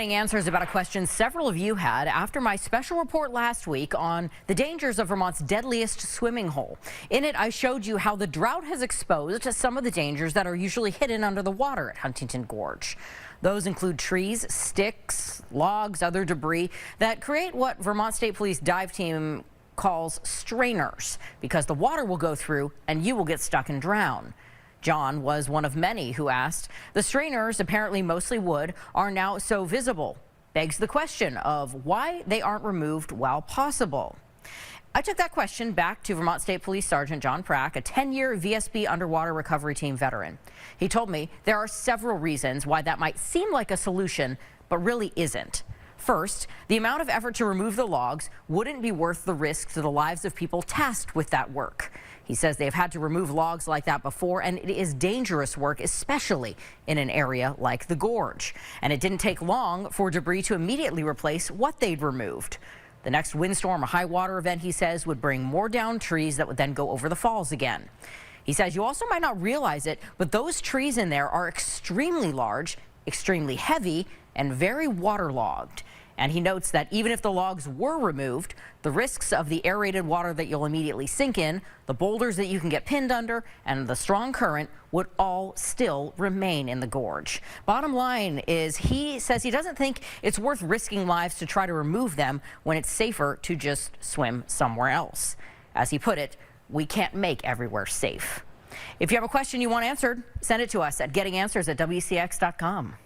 Answers about a question several of you had after my special report last week on the dangers of Vermont's deadliest swimming hole. In it, I showed you how the drought has exposed some of the dangers that are usually hidden under the water at Huntington Gorge. Those include trees, sticks, logs, other debris that create what Vermont State Police dive team calls strainers, because the water will go through and you will get stuck and drown. John was one of many who asked. The strainers, apparently mostly wood, are now so visible. Begs the question of why they aren't removed while possible. I took that question back to Vermont State Police Sergeant John Prack, a 10-year VSB underwater recovery team veteran. He told me there are several reasons why that might seem like a solution, but really isn't. First, the amount of effort to remove the logs wouldn't be worth the risk to the lives of people tasked with that work. He says they've had to remove logs like that before, and it is dangerous work, especially in an area like the gorge. And it didn't take long for debris to immediately replace what they'd removed. The next windstorm or high water event, he says, would bring more downed trees that would then go over the falls again. He says you also might not realize it, but those trees in there are extremely large, extremely heavy, and very waterlogged. And he notes that even if the logs were removed, the risks of the aerated water that you'll immediately sink in, the boulders that you can get pinned under, and the strong current would all still remain in the gorge. Bottom line is, he says he doesn't think it's worth risking lives to try to remove them when it's safer to just swim somewhere else. As he put it, we can't make everywhere safe. If you have a question you want answered, send it to us at gettinganswers@WCAX.com.